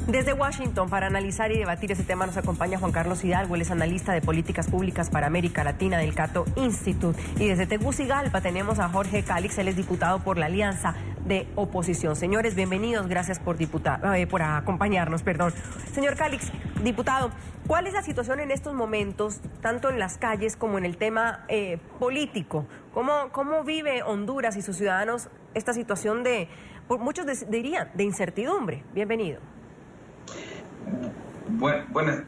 Desde Washington, para analizar y debatir ese tema, nos acompaña Juan Carlos Hidalgo. Él es analista de políticas públicas para América Latina del Cato Institute. Y desde Tegucigalpa tenemos a Jorge Calix, él es diputado por la Alianza de Oposición. Señores, bienvenidos, gracias por acompañarnos. Señor Calix, diputado, ¿cuál es la situación en estos momentos, tanto en las calles como en el tema político? ¿Cómo vive Honduras y sus ciudadanos esta situación muchos dirían, de incertidumbre? Bienvenido. Buenas.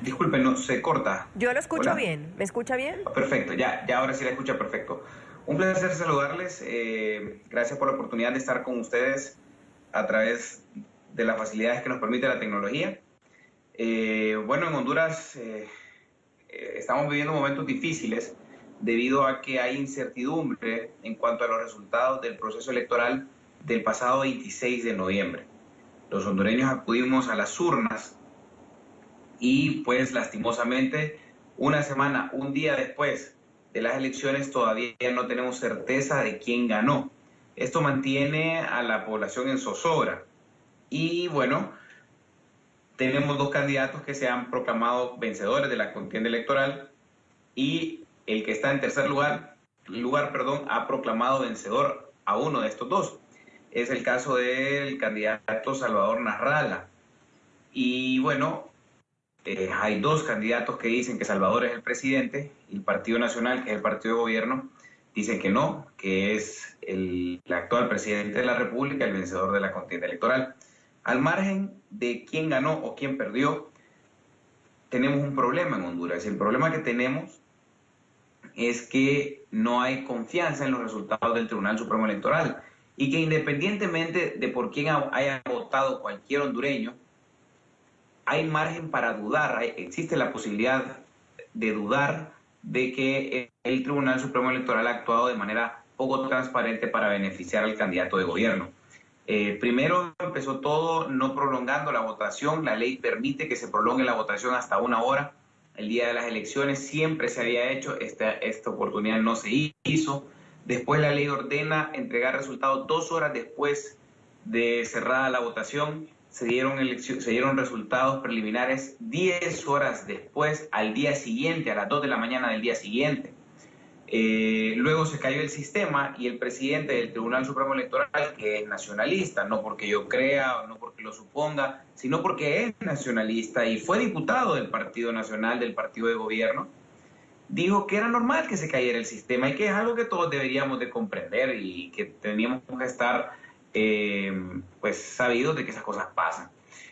Disculpe, no se corta. Yo lo escucho. ¿Hola? Bien. ¿Me escucha bien? Perfecto, ya ahora sí la escucha perfecto. Un placer saludarles. Gracias por la oportunidad de estar con ustedes a través de las facilidades que nos permite la tecnología. En Honduras estamos viviendo momentos difíciles debido a que hay incertidumbre en cuanto a los resultados del proceso electoral del pasado 26 de noviembre. Los hondureños acudimos a las urnas y pues lastimosamente un día después de las elecciones todavía no tenemos certeza de quién ganó. Esto mantiene a la población en zozobra y tenemos dos candidatos que se han proclamado vencedores de la contienda electoral y el que está en tercer lugar, ha proclamado vencedor a uno de estos dos. Es el caso del candidato Salvador Nasralla. Y hay dos candidatos que dicen que Salvador es el presidente y el Partido Nacional, que es el partido de gobierno, dicen que no, que es el actual presidente de la República el vencedor de la contienda electoral. Al margen de quién ganó o quién perdió, tenemos un problema en Honduras. Y el problema que tenemos es que no hay confianza en los resultados del Tribunal Supremo Electoral y que independientemente de por quién haya votado cualquier hondureño, hay margen para dudar, existe la posibilidad de dudar de que el Tribunal Supremo Electoral ha actuado de manera poco transparente para beneficiar al candidato de gobierno. Primero empezó todo no prolongando la votación, la ley permite que se prolongue la votación hasta 1 hora. El día de las elecciones siempre se había hecho, esta oportunidad no se hizo. Después la ley ordena entregar resultados 2 horas después de cerrada la votación. Se dieron resultados preliminares 10 horas después, al día siguiente, a las 2 de la mañana del día siguiente. Luego se cayó el sistema y el presidente del Tribunal Supremo Electoral, que es nacionalista, no porque yo crea o no porque lo suponga, sino porque es nacionalista y fue diputado del Partido Nacional, del partido de gobierno, dijo que era normal que se cayera el sistema y que es algo que todos deberíamos de comprender y que teníamos que estar sabidos de que esas cosas pasan.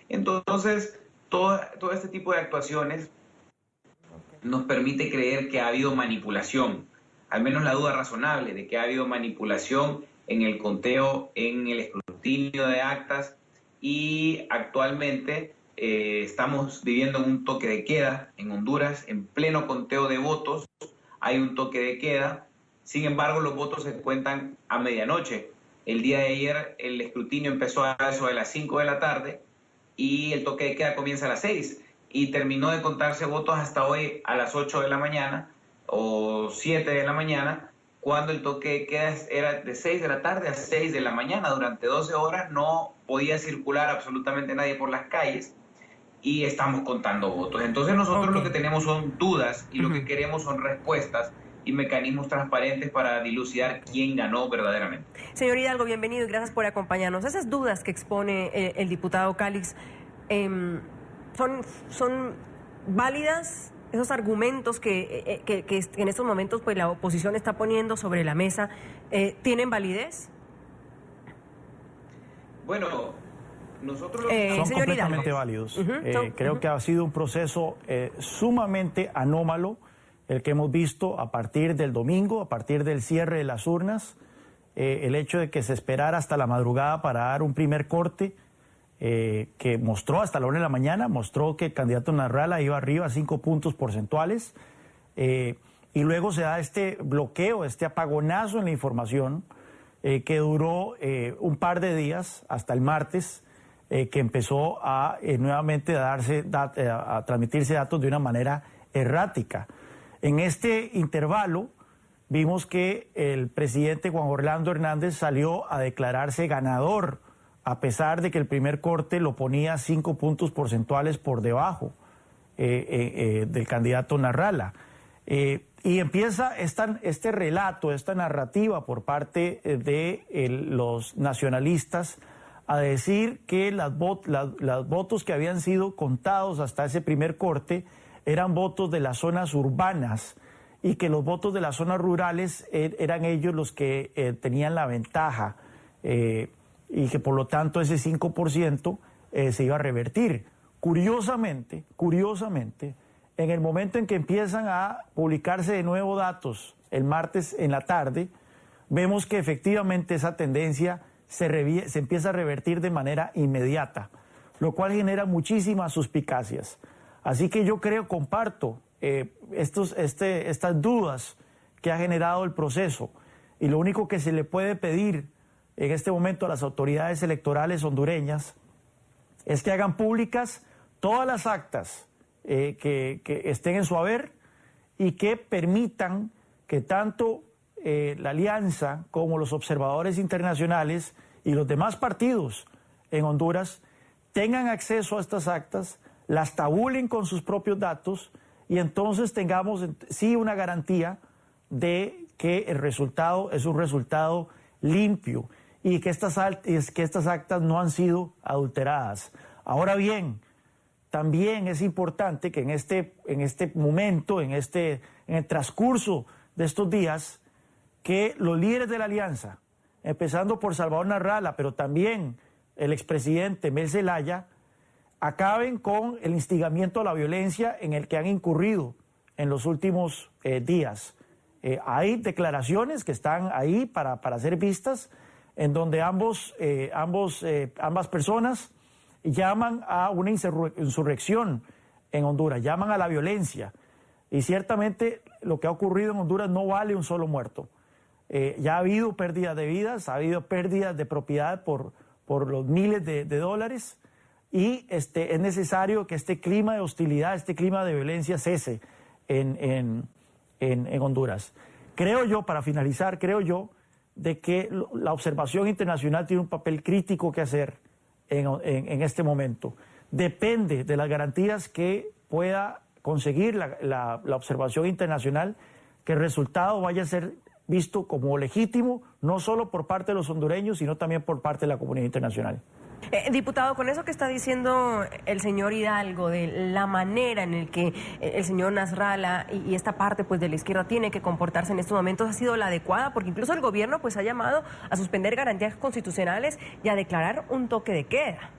Entonces, todo este tipo de actuaciones nos permite creer que ha habido manipulación, al menos la duda razonable de que ha habido manipulación en el conteo, en el escrutinio de actas y actualmente estamos viviendo en un toque de queda en Honduras, en pleno conteo de votos, hay un toque de queda, sin embargo los votos se cuentan a medianoche. El día de ayer el escrutinio empezó a eso de las 5 de la tarde y el toque de queda comienza a las 6 y terminó de contarse votos hasta hoy a las 8 de la mañana o 7 de la mañana, cuando el toque de queda era de 6 de la tarde a 6 de la mañana. Durante 12 horas no podía circular absolutamente nadie por las calles y estamos contando votos. Entonces nosotros lo que tenemos son dudas y lo que queremos son respuestas y mecanismos transparentes para dilucidar quién ganó verdaderamente. Señor Hidalgo, bienvenido y gracias por acompañarnos. Esas dudas que expone el diputado Calix, ¿son válidas? Esos argumentos que en estos momentos pues la oposición está poniendo sobre la mesa, ¿tienen validez? Nosotros son completamente Hidalgo. válidos. Creo que ha sido un proceso sumamente anómalo el que hemos visto a partir del domingo, a partir del cierre de las urnas, el hecho de que se esperara hasta la madrugada para dar un primer corte, que mostró hasta la 1 de la mañana, mostró que el candidato Nasralla iba arriba a 5 puntos porcentuales, y luego se da este bloqueo, este apagonazo en la información, que duró un par de días hasta el martes, que empezó a nuevamente a transmitirse datos de una manera errática. En este intervalo vimos que el presidente Juan Orlando Hernández salió a declararse ganador a pesar de que el primer corte lo ponía 5 puntos porcentuales por debajo del candidato Nasrallah. Y empieza este relato, esta narrativa por parte de los nacionalistas a decir que los votos que habían sido contados hasta ese primer corte eran votos de las zonas urbanas y que los votos de las zonas rurales eran ellos los que tenían la ventaja y que por lo tanto ese 5% se iba a revertir. Curiosamente, en el momento en que empiezan a publicarse de nuevo datos el martes en la tarde, vemos que efectivamente esa tendencia se empieza a revertir de manera inmediata, lo cual genera muchísimas suspicacias. Así que yo comparto estas dudas que ha generado el proceso, y lo único que se le puede pedir en este momento a las autoridades electorales hondureñas es que hagan públicas todas las actas que estén en su haber y que permitan que tanto la Alianza como los observadores internacionales y los demás partidos en Honduras tengan acceso a estas actas, las tabulen con sus propios datos y entonces tengamos sí una garantía de que el resultado es un resultado limpio y que estas actas no han sido adulteradas. Ahora bien, también es importante que en este momento, en el transcurso de estos días, que los líderes de la Alianza, empezando por Salvador Nasrallah, pero también el expresidente Mel Zelaya, acaben con el instigamiento a la violencia en el que han incurrido en los últimos días. Hay declaraciones que están ahí para ser vistas, en donde ambas personas llaman a una insurrección en Honduras, llaman a la violencia. Y ciertamente lo que ha ocurrido en Honduras no vale un solo muerto. Ya ha habido pérdidas de vidas, ha habido pérdidas de propiedad por los miles de dólares, y es necesario que este clima de hostilidad, este clima de violencia cese en Honduras. Creo yo, para finalizar, de que la observación internacional tiene un papel crítico que hacer en este momento. Depende de las garantías que pueda conseguir la observación internacional, que el resultado vaya a ser visto como legítimo, no solo por parte de los hondureños, sino también por parte de la comunidad internacional. Diputado, con eso que está diciendo el señor Hidalgo, de la manera en el que el señor Nasrallah y esta parte pues de la izquierda tiene que comportarse en estos momentos, ¿ha sido la adecuada? Porque incluso el gobierno pues ha llamado a suspender garantías constitucionales y a declarar un toque de queda.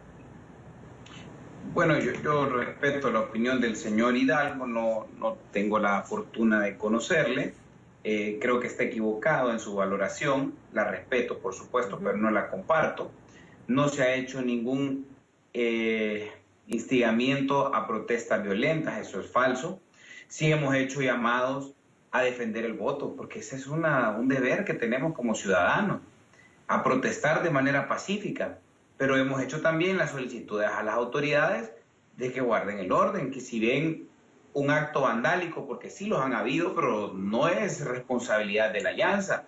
Bueno, yo respeto la opinión del señor Hidalgo, no tengo la fortuna de conocerle. Creo que está equivocado en su valoración, la respeto por supuesto, pero no la comparto. No se ha hecho ningún instigamiento a protestas violentas, eso es falso. Sí hemos hecho llamados a defender el voto, porque ese es un deber que tenemos como ciudadanos, a protestar de manera pacífica, pero hemos hecho también las solicitudes a las autoridades de que guarden el orden, que si ven un acto vandálico, porque sí los han habido, pero no es responsabilidad de la Alianza.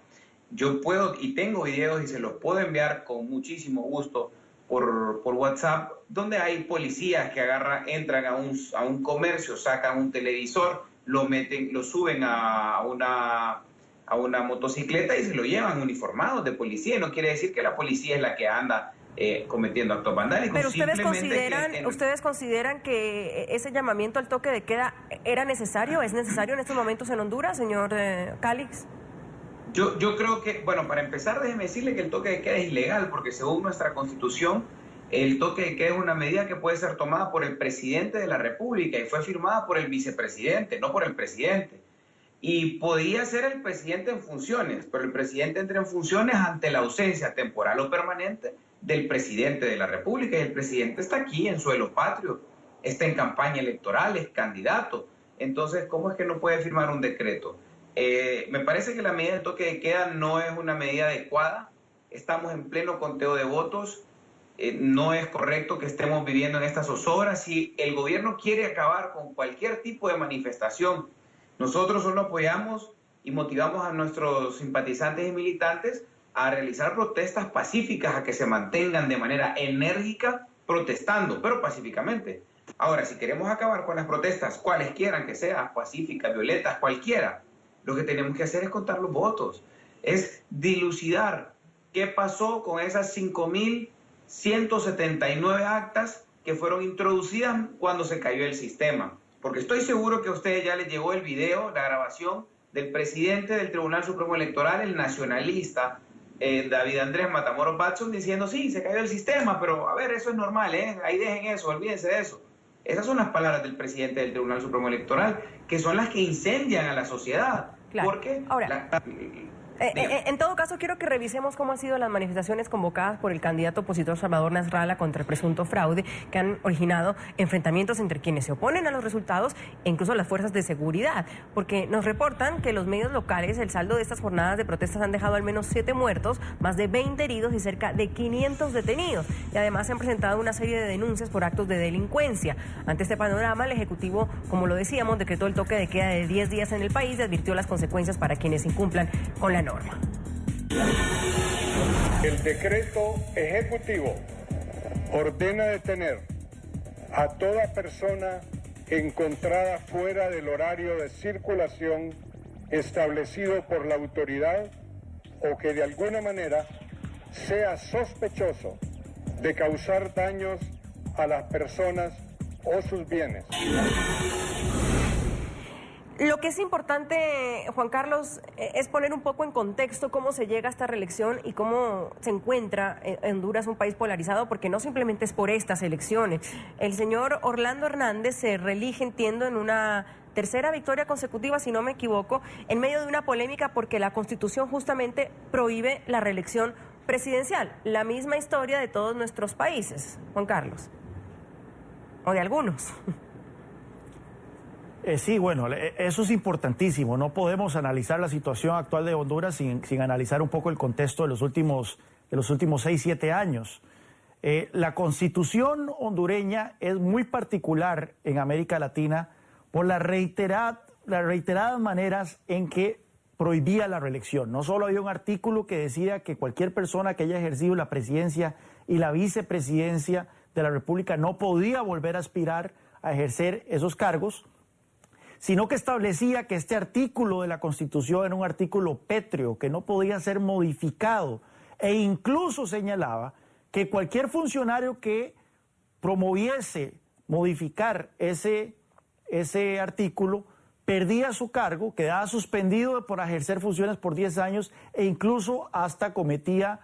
Yo puedo y tengo videos y se los puedo enviar con muchísimo gusto por WhatsApp, donde hay policías que entran a un comercio, sacan un televisor, lo suben a una motocicleta y se lo llevan uniformados de policía. Y no quiere decir que la policía es la que anda cometiendo actos vandálicos. Pero ustedes consideran que ese llamamiento al toque de queda era necesario, es necesario en estos momentos en Honduras, señor Calix. Yo creo que, bueno, para empezar, déjeme decirle que el toque de queda es ilegal, porque según nuestra Constitución, el toque de queda es una medida que puede ser tomada por el presidente de la República y fue firmada por el vicepresidente, no por el presidente. Y podía ser el presidente en funciones, pero el presidente entra en funciones ante la ausencia temporal o permanente del presidente de la República, y el presidente está aquí en suelo patrio, está en campaña electoral, es candidato. Entonces, ¿cómo es que no puede firmar un decreto? Me parece que la medida del toque de queda no es una medida adecuada. Estamos en pleno conteo de votos. No es correcto que estemos viviendo en estas zozobras. Si el gobierno quiere acabar con cualquier tipo de manifestación, nosotros solo apoyamos y motivamos a nuestros simpatizantes y militantes a realizar protestas pacíficas, a que se mantengan de manera enérgica protestando, pero pacíficamente. Ahora, si queremos acabar con las protestas, cuales quieran que sean, pacíficas, violentas, cualquiera, lo que tenemos que hacer es contar los votos, es dilucidar qué pasó con esas 5.179 actas que fueron introducidas cuando se cayó el sistema. Porque estoy seguro que a ustedes ya les llegó el video, la grabación del presidente del Tribunal Supremo Electoral, el nacionalista, David Andrés Matamoros Batson, diciendo, sí, se cayó el sistema, pero a ver, eso es normal, ahí dejen eso, olvídense de eso. Esas son las palabras del presidente del Tribunal Supremo Electoral, que son las que incendian a la sociedad. Claro. Porque ahora, en todo caso, quiero que revisemos cómo han sido las manifestaciones convocadas por el candidato opositor Salvador Nasralla contra el presunto fraude, que han originado enfrentamientos entre quienes se oponen a los resultados e incluso las fuerzas de seguridad, porque nos reportan que los medios locales, el saldo de estas jornadas de protestas han dejado al menos 7 muertos, más de 20 heridos y cerca de 500 detenidos, y además se han presentado una serie de denuncias por actos de delincuencia. Ante este panorama, el Ejecutivo, como lo decíamos, decretó el toque de queda de 10 días en el país y advirtió las consecuencias para quienes incumplan con la norma. El decreto ejecutivo ordena detener a toda persona encontrada fuera del horario de circulación establecido por la autoridad o que de alguna manera sea sospechoso de causar daños a las personas o sus bienes. Lo que es importante, Juan Carlos, es poner un poco en contexto cómo se llega a esta reelección y cómo se encuentra Honduras, un país polarizado, porque no simplemente es por estas elecciones. El señor Orlando Hernández se reelige, entiendo, en una tercera victoria consecutiva, si no me equivoco, en medio de una polémica porque la Constitución justamente prohíbe la reelección presidencial. La misma historia de todos nuestros países, Juan Carlos, o de algunos. Sí, bueno, eso es importantísimo. No podemos analizar la situación actual de Honduras sin analizar un poco el contexto de los últimos 6, 7 años. La Constitución hondureña es muy particular en América Latina por las reiteradas maneras en que prohibía la reelección. No solo había un artículo que decía que cualquier persona que haya ejercido la presidencia y la vicepresidencia de la República no podía volver a aspirar a ejercer esos cargos, sino que establecía que este artículo de la Constitución era un artículo pétreo, que no podía ser modificado, e incluso señalaba que cualquier funcionario que promoviese modificar ese artículo perdía su cargo, quedaba suspendido por ejercer funciones por 10 años e incluso hasta cometía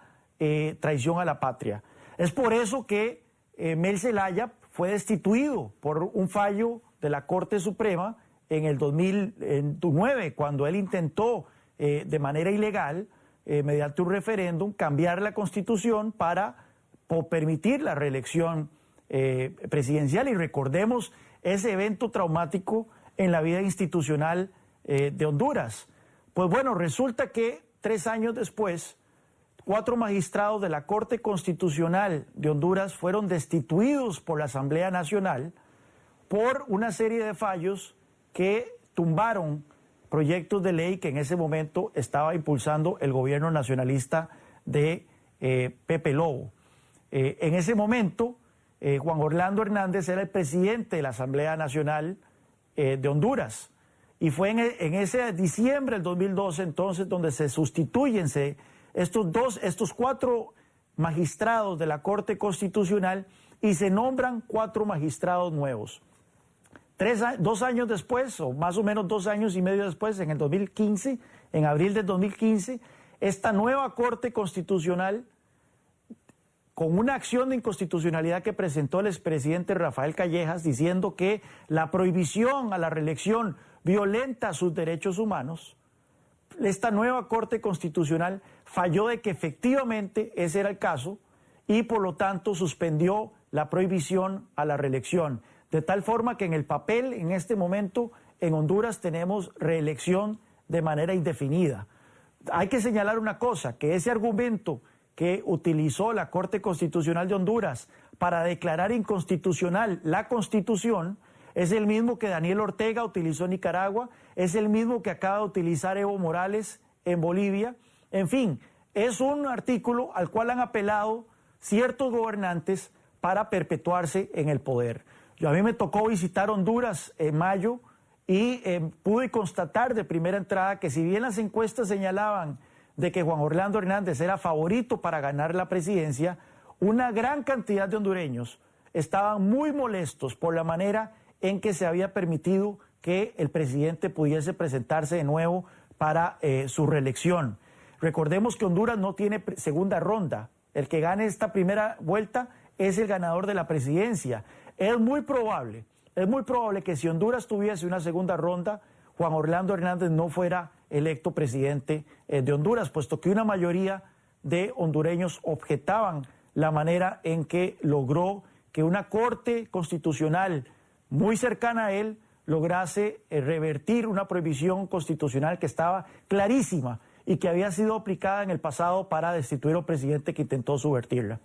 traición a la patria. Es por eso que Mel Zelaya fue destituido por un fallo de la Corte Suprema en el 2009, cuando él intentó de manera ilegal, mediante un referéndum, cambiar la Constitución para permitir la reelección presidencial. Y recordemos ese evento traumático en la vida institucional de Honduras. Pues bueno, resulta que 3 años después, 4 magistrados de la Corte Constitucional de Honduras fueron destituidos por la Asamblea Nacional por una serie de fallos que tumbaron proyectos de ley que en ese momento estaba impulsando el gobierno nacionalista de Pepe Lobo. En ese momento, Juan Orlando Hernández era el presidente de la Asamblea Nacional de Honduras. Y fue en ese diciembre del 2012 entonces donde se sustituyen estos 4 magistrados de la Corte Constitucional y se nombran 4 magistrados nuevos. 2 años después, o más o menos 2 años y medio después, en el 2015, en abril del 2015, esta nueva Corte Constitucional, con una acción de inconstitucionalidad que presentó el expresidente Rafael Callejas, diciendo que la prohibición a la reelección violenta sus derechos humanos, esta nueva Corte Constitucional falló de que efectivamente ese era el caso y por lo tanto suspendió la prohibición a la reelección. De tal forma que en el papel, en este momento, en Honduras tenemos reelección de manera indefinida. Hay que señalar una cosa, que ese argumento que utilizó la Corte Constitucional de Honduras para declarar inconstitucional la Constitución es el mismo que Daniel Ortega utilizó en Nicaragua, es el mismo que acaba de utilizar Evo Morales en Bolivia. En fin, es un artículo al cual han apelado ciertos gobernantes para perpetuarse en el poder. A mí me tocó visitar Honduras en mayo y pude constatar de primera entrada que si bien las encuestas señalaban de que Juan Orlando Hernández era favorito para ganar la presidencia, una gran cantidad de hondureños estaban muy molestos por la manera en que se había permitido que el presidente pudiese presentarse de nuevo para su reelección. Recordemos que Honduras no tiene segunda ronda. El que gane esta primera vuelta es el ganador de la presidencia. Es muy probable que si Honduras tuviese una segunda ronda, Juan Orlando Hernández no fuera electo presidente de Honduras, puesto que una mayoría de hondureños objetaban la manera en que logró que una corte constitucional muy cercana a él lograse revertir una prohibición constitucional que estaba clarísima y que había sido aplicada en el pasado para destituir al presidente que intentó subvertirla.